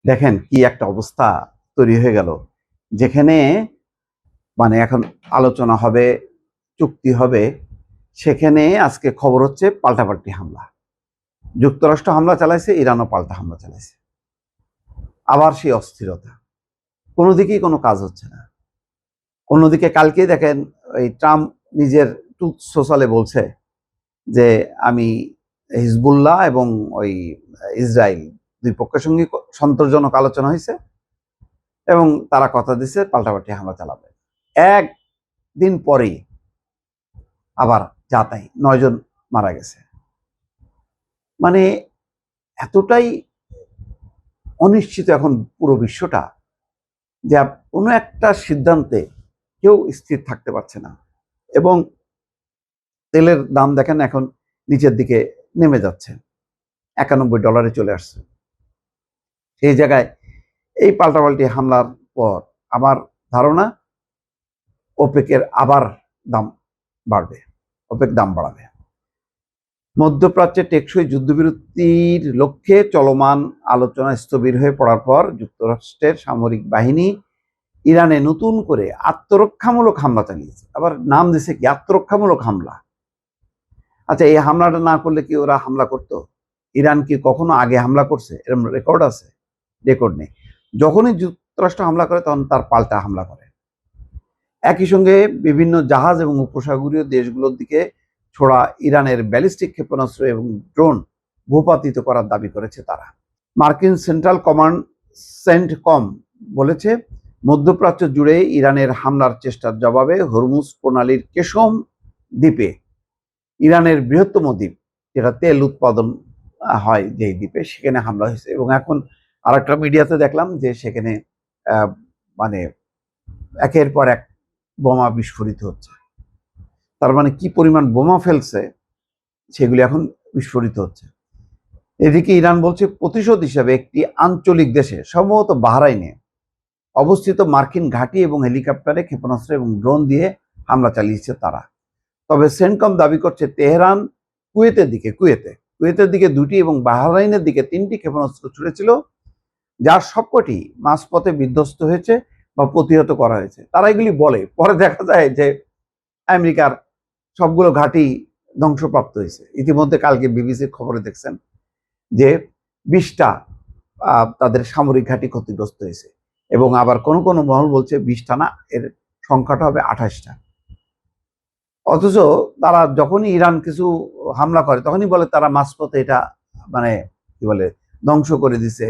দেখেন কি একটা অবস্থা তৈরি হয়ে গেল, যেখানে মানে এখন আলোচনা হবে, চুক্তি হবে, সেখানে আজকে খবর হচ্ছে পাল্টাপাল্টি হামলা। যুক্তরাষ্ট্র হামলা চালাইছে, ইরানও পাল্টা হামলা চালাইছে। আবার সেই অস্থিরতা, কোনো দিকেই কোনো কাজ হচ্ছে না। অন্যদিকে কালকেই দেখেন ওই ট্রাম্প নিজের ট্রুথ সোশ্যালে বলছে যে আমি হিজবুল্লাহ এবং ওই ইসরায়েল দুই পক্ষের সঙ্গে সন্তোষজনক আলোচনা হয়েছে এবং তারা কথা দিচ্ছে পাল্টাপাল্টি হামলা চালাবে। একদিন পরেই আবার যা তাই 9 জন মারা গেছে। মানে এতটাই অনিশ্চিত এখন পুরো বিশ্বটা, যে কোনো একটা সিদ্ধান্তে কেউ স্থির থাকতে পারছে না। এবং তেলের দাম দেখেন এখন নিচের দিকে নেমে যাচ্ছে, $91 চলে আসছে। সেই জায়গায় এই পাল্টাপাল্টি হামলার পর আমার ধারণা ওপেকের আবার দাম বাড়বে, ওপেক দাম বাড়াবে। মধ্যপ্রাচ্যে টেকসই যুদ্ধবিরতির লক্ষ্যে চলমান আলোচনা স্থবির হয়ে পড়ার পর যুক্তরাষ্ট্রের সামরিক বাহিনী ইরানে নতুন করে আত্মরক্ষামূলক হামলা চালিয়েছে। আবার নাম দিছে কি আত্মরক্ষামূলক হামলা। আচ্ছা, এই হামলাটা না করলে কি ওরা হামলা করতো? ইরান কি কখনো আগে হামলা করছে? এরকম রেকর্ড আছে? রেকর্ড নেই। যখনই যুক্তরাষ্ট্র হামলা করে তখন তার পাল্টা হামলা করে। একই সঙ্গে বিভিন্ন জাহাজ এবং উপসাগরীয় দেশগুলোর দিকে ছোড়া ইরানের ব্যালিস্টিক ক্ষেপণাস্ত্র এবং ড্রোন ভূপাতিত করার দাবি করেছে তারা। মার্কিন সেন্ট্রাল কমান্ড সেন্টকম বলেছে, মধ্যপ্রাচ্য জুড়ে ইরানের হামলার চেষ্টার জবাবে হরমুজ প্রণালীর কেশম দ্বীপে, ইরানের বৃহত্তম দ্বীপ যেটা তেল উৎপাদন হয় যেই দ্বীপে, সেখানে হামলা হয়েছে। এবং এখন আরেকটা মিডিয়াতে দেখলাম যে সেখানে মানে একের পর এক বোমা বিস্ফোরিত হচ্ছে। তার মানে কি পরিমাণ বোমা ফেলছে সেগুলি এখন বিস্ফোরিত হচ্ছে। এদিকে ইরান বলছে প্রতিশোধ হিসাবে একটি আঞ্চলিক দেশে, সম্ভবত বাহরাইনে অবস্থিত মার্কিন ঘাঁটি এবং হেলিকপ্টারে ক্ষেপণাস্ত্র এবং ড্রোন দিয়ে হামলা চালিয়েছে তারা। তবে সেন্টকম দাবি করছে তেহরান কুয়েতের দিকে 2টি এবং বাহরাইনের দিকে 3টি ক্ষেপণাস্ত্র ছুড়েছিল, যার সবকটি মাঝপথে বিধ্বস্ত হয়েছে বা প্রতিহত করা হয়েছে। তারা এগুলি বলে, পরে দেখা যায় যে আমেরিকার সবগুলো ঘাঁটি ধ্বংসপ্রাপ্ত হয়েছে। ইতিমধ্যে কালকে বিবিসির খবরে দেখছেন যে 20টা তাদের সামরিক ঘাঁটি ক্ষতিগ্রস্ত হয়েছে। এবং আবার কোনো কোনো মহল বলছে 20টা না, এর সংখ্যাটা হবে 28টা। অথচ তারা যখনই ইরান কিছু হামলা করে তখনই বলে তারা মাঝপথে এটা মানে কি বলে ধ্বংস করে দিছে,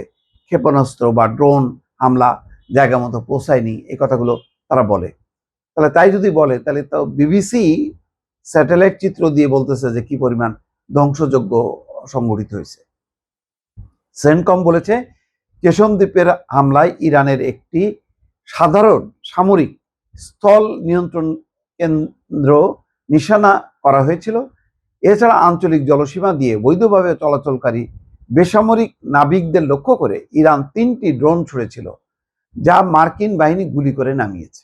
ক্ষেপণাস্ত্র বা ড্রোন হামলা জায়গা মতো পৌঁছায়নি, এই কথাগুলো তারা বলে। তাহলে তাই যদি বলে, তাহলে তো বিবিসি স্যাটেলাইট চিত্র দিয়ে বলতেছে যে কি পরিমাণ ধ্বংসযজ্ঞ সংঘটিত হয়েছে। সেন্টকম বলেছে, কেশম দ্বীপের হামলায় ইরানের একটি সাধারণ সামরিক স্থল নিয়ন্ত্রণ কেন্দ্র নিশানা করা হয়েছিল। এছাড়া আঞ্চলিক জলসীমা দিয়ে বৈধভাবে চলাচলকারী বেসামরিক নাবিকদের লক্ষ্য করে ইরান 3টি ড্রোন ছুড়েছিল, যা মার্কিন বাহিনী গুলি করে নামিয়েছে।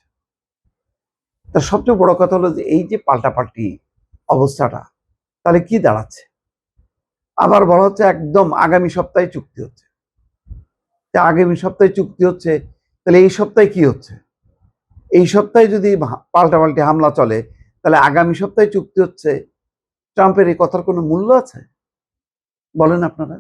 তা সবচেয়ে বড় কথা হলো যে এই যে পাল্টাপাল্টি অবস্থাটা, তাহলে কি দাঁড়াচ্ছে? আবার বলা হচ্ছে একদম আগামী সপ্তাহে চুক্তি হচ্ছে। আগামী সপ্তাহে চুক্তি হচ্ছে, তাহলে এই সপ্তাহে কি হচ্ছে? এই সপ্তাহে যদি পাল্টাপাল্টি হামলা চলে, তাহলে আগামী সপ্তাহে চুক্তি হচ্ছে, ট্রাম্পের এই কথার কোনো মূল্য আছে? বলেন আপনারা।